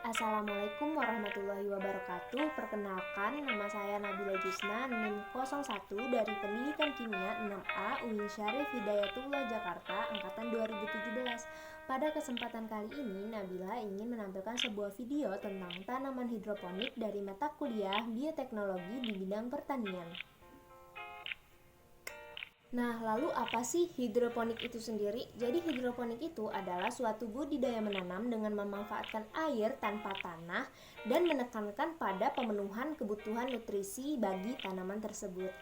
Assalamualaikum warahmatullahi wabarakatuh. Perkenalkan, nama saya Nabila Jusna, NIM 01 dari Pendidikan Kimia 6A UIN Syarif Hidayatullah Jakarta, Angkatan 2017. Pada kesempatan kali ini, Nabila ingin menampilkan sebuah video tentang tanaman hidroponik dari mata kuliah Bioteknologi di bidang pertanian. Nah, lalu apa sih hidroponik itu sendiri? Jadi hidroponik itu adalah suatu budidaya menanam dengan memanfaatkan air tanpa tanah dan menekankan pada pemenuhan kebutuhan nutrisi bagi tanaman tersebut.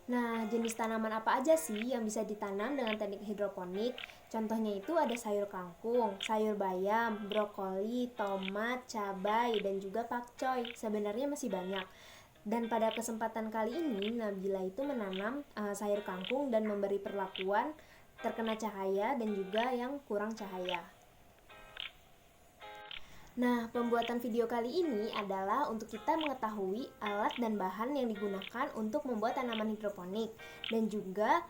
Nah, jenis tanaman apa aja sih yang bisa ditanam dengan teknik hidroponik? Contohnya itu ada sayur kangkung, sayur bayam, brokoli, tomat, cabai, dan juga pakcoy. Sebenarnya masih banyak. Dan pada kesempatan kali ini, Nabila itu menanam sayur kangkung dan memberi perlakuan terkena cahaya dan juga yang kurang cahaya. Nah, pembuatan video kali ini adalah untuk kita mengetahui alat dan bahan yang digunakan untuk membuat tanaman hidroponik dan juga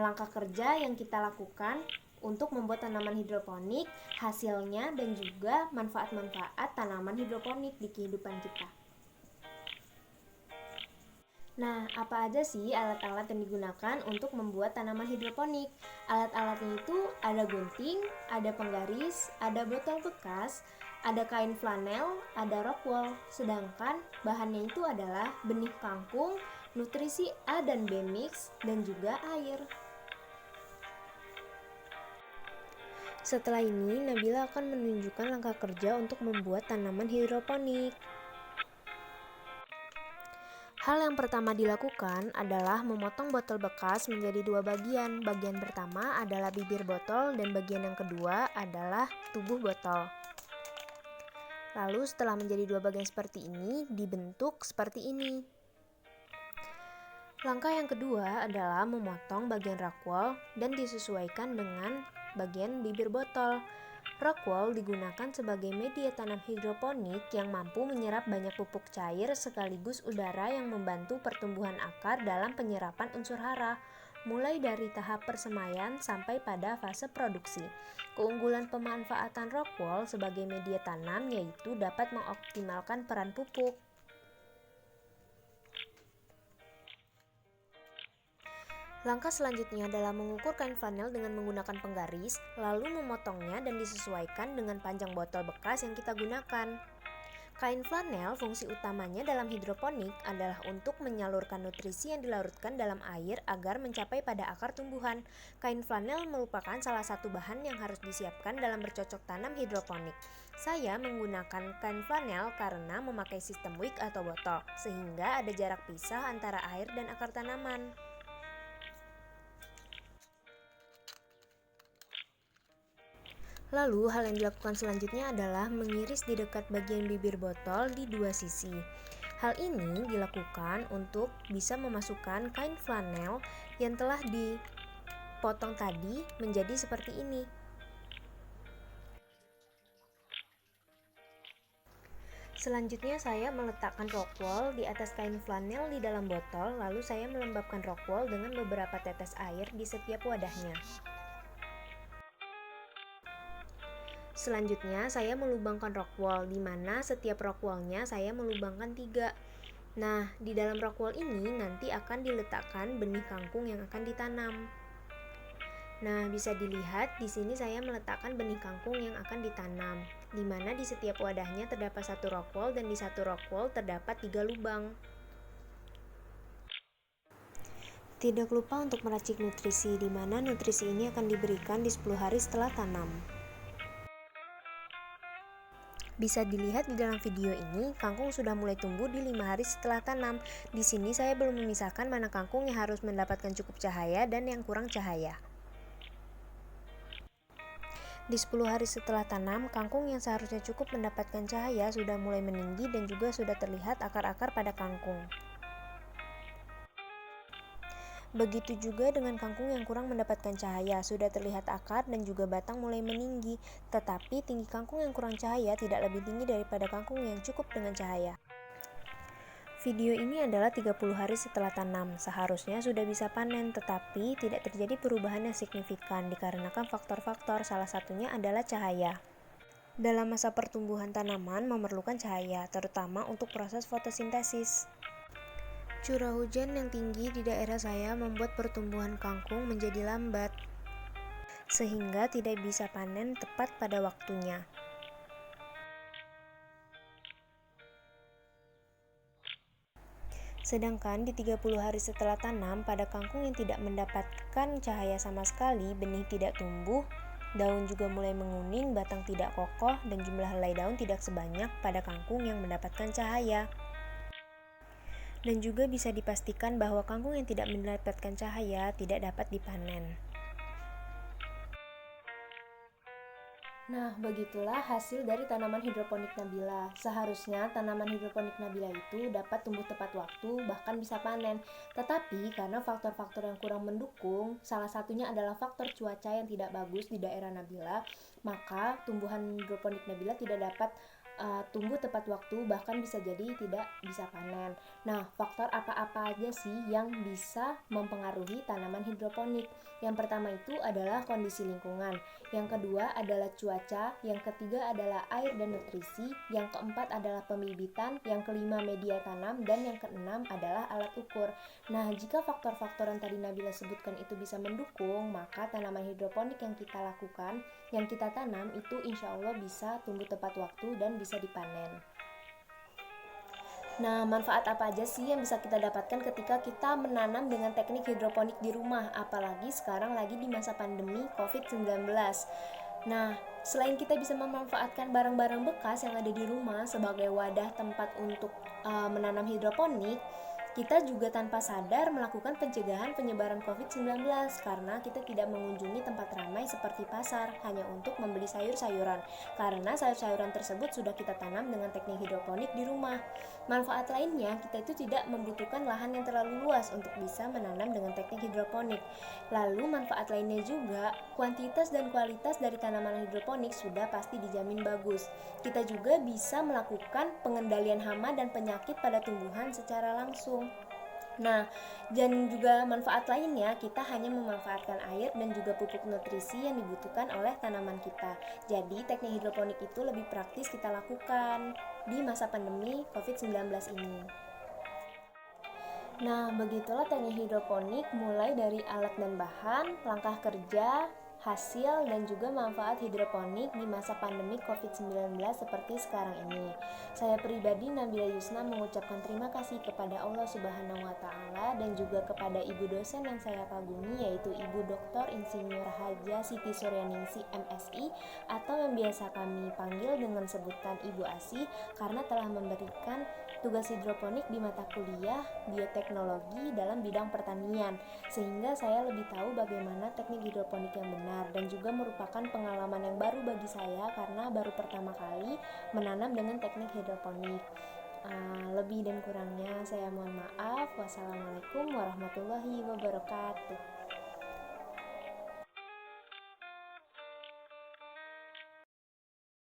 langkah kerja yang kita lakukan untuk membuat tanaman hidroponik, hasilnya, dan juga manfaat-manfaat tanaman hidroponik di kehidupan kita. Nah, apa aja sih alat-alat yang digunakan untuk membuat tanaman hidroponik? Alat-alatnya itu ada gunting, ada penggaris, ada botol bekas, ada kain flanel, ada rockwool. Sedangkan bahannya itu adalah benih kangkung, nutrisi A dan B mix, dan juga air. Setelah ini, Nabila akan menunjukkan langkah kerja untuk membuat tanaman hidroponik. Hal yang pertama dilakukan adalah memotong botol bekas menjadi dua bagian. Bagian pertama adalah bibir botol dan bagian yang kedua adalah tubuh botol. Lalu setelah menjadi dua bagian seperti ini, dibentuk seperti ini. Langkah yang kedua adalah memotong bagian rockwool dan disesuaikan dengan bagian bibir botol. Rockwool digunakan sebagai media tanam hidroponik yang mampu menyerap banyak pupuk cair sekaligus udara yang membantu pertumbuhan akar dalam penyerapan unsur hara, mulai dari tahap persemaian sampai pada fase produksi. Keunggulan pemanfaatan rockwool sebagai media tanam yaitu dapat mengoptimalkan peran pupuk. Langkah selanjutnya adalah mengukur kain flanel dengan menggunakan penggaris, lalu memotongnya dan disesuaikan dengan panjang botol bekas yang kita gunakan. Kain flanel fungsi utamanya dalam hidroponik adalah untuk menyalurkan nutrisi yang dilarutkan dalam air agar mencapai pada akar tumbuhan. Kain flanel merupakan salah satu bahan yang harus disiapkan dalam bercocok tanam hidroponik. Saya menggunakan kain flanel karena memakai sistem wick atau botol, sehingga ada jarak pisah antara air dan akar tanaman. Lalu, hal yang dilakukan selanjutnya adalah mengiris di dekat bagian bibir botol di dua sisi. Hal ini dilakukan untuk bisa memasukkan kain flanel yang telah dipotong tadi menjadi seperti ini. Selanjutnya saya meletakkan rockwool di atas kain flanel di dalam botol, lalu saya melembabkan rockwool dengan beberapa tetes air di setiap wadahnya. Selanjutnya saya melubangkan rockwool, di mana setiap rockwoolnya saya melubangkan 3. Nah, di dalam rockwool ini nanti akan diletakkan benih kangkung yang akan ditanam. Nah, bisa dilihat di sini saya meletakkan benih kangkung yang akan ditanam, di mana di setiap wadahnya terdapat satu rockwool dan di satu rockwool terdapat 3 lubang. Tidak lupa untuk meracik nutrisi, di mana nutrisi ini akan diberikan di 10 hari setelah tanam. Bisa dilihat di dalam video ini, kangkung sudah mulai tumbuh di 5 hari setelah tanam. Di sini saya belum memisahkan mana kangkung yang harus mendapatkan cukup cahaya dan yang kurang cahaya. Di 10 hari setelah tanam, kangkung yang seharusnya cukup mendapatkan cahaya sudah mulai meninggi dan juga sudah terlihat akar-akar pada kangkung. Begitu juga dengan kangkung yang kurang mendapatkan cahaya, sudah terlihat akar dan juga batang mulai meninggi, tetapi tinggi kangkung yang kurang cahaya tidak lebih tinggi daripada kangkung yang cukup dengan cahaya. Video ini adalah 30 hari setelah tanam, seharusnya sudah bisa panen, tetapi tidak terjadi perubahan yang signifikan dikarenakan faktor-faktor, salah satunya adalah cahaya. Dalam masa pertumbuhan tanaman memerlukan cahaya, terutama untuk proses fotosintesis. Curah hujan yang tinggi di daerah saya membuat pertumbuhan kangkung menjadi lambat, sehingga tidak bisa panen tepat pada waktunya. Sedangkan di 30 hari setelah tanam, pada kangkung yang tidak mendapatkan cahaya sama sekali, benih tidak tumbuh, daun juga mulai menguning, batang tidak kokoh, dan jumlah helai daun tidak sebanyak pada kangkung yang mendapatkan cahaya. Dan juga bisa dipastikan bahwa kangkung yang tidak mendapatkan cahaya tidak dapat dipanen. Nah, begitulah hasil dari tanaman hidroponik Nabila. Seharusnya tanaman hidroponik Nabila itu dapat tumbuh tepat waktu, bahkan bisa panen. Tetapi karena faktor-faktor yang kurang mendukung, salah satunya adalah faktor cuaca yang tidak bagus di daerah Nabila, maka tumbuhan hidroponik Nabila tidak dapat tumbuh tepat waktu, bahkan bisa jadi tidak bisa panen. Nah, faktor apa-apa aja sih yang bisa mempengaruhi tanaman hidroponik? Yang pertama itu adalah kondisi lingkungan, yang kedua adalah cuaca, yang ketiga adalah air dan nutrisi, yang keempat adalah pembibitan, yang kelima media tanam, dan yang keenam adalah alat ukur. Nah, jika faktor-faktor yang tadi Nabila sebutkan itu bisa mendukung, maka tanaman hidroponik yang kita lakukan, yang kita tanam itu insya Allah bisa tumbuh tepat waktu dan bisa dipanen. Nah, manfaat apa aja sih yang bisa kita dapatkan ketika kita menanam dengan teknik hidroponik di rumah, apalagi sekarang lagi di masa pandemi COVID-19. Nah, selain kita bisa memanfaatkan barang-barang bekas yang ada di rumah sebagai wadah tempat untuk menanam hidroponik, kita juga tanpa sadar melakukan pencegahan penyebaran COVID-19 karena kita tidak mengunjungi tempat ramai seperti pasar hanya untuk membeli sayur-sayuran, karena sayur-sayuran tersebut sudah kita tanam dengan teknik hidroponik di rumah. Manfaat lainnya, kita itu tidak membutuhkan lahan yang terlalu luas untuk bisa menanam dengan teknik hidroponik. Lalu manfaat lainnya juga, kuantitas dan kualitas dari tanaman hidroponik sudah pasti dijamin bagus. Kita juga bisa melakukan pengendalian hama dan penyakit pada tumbuhan secara langsung. Nah, dan juga manfaat lainnya, kita hanya memanfaatkan air dan juga pupuk nutrisi yang dibutuhkan oleh tanaman kita. Jadi, teknik hidroponik itu lebih praktis kita lakukan di masa pandemi COVID-19 ini. Nah, begitulah teknik hidroponik mulai dari alat dan bahan, langkah kerja, hasil, dan juga manfaat hidroponik di masa pandemi COVID-19 seperti sekarang ini. Saya pribadi Nabila Yusna mengucapkan terima kasih kepada Allah Subhanahu wa taala dan juga kepada ibu dosen yang saya kagumi, yaitu Ibu Dr. Insinyur Haja Siti Suryaningsih MSI, atau yang biasa kami panggil dengan sebutan Ibu Asi, karena telah memberikan tugas hidroponik di mata kuliah bioteknologi dalam bidang pertanian, sehingga saya lebih tahu bagaimana teknik hidroponik yang benar, dan juga merupakan pengalaman yang baru bagi saya karena baru pertama kali menanam dengan teknik hidroponik. Lebih dan kurangnya saya mohon maaf. Wassalamualaikum warahmatullahi wabarakatuh.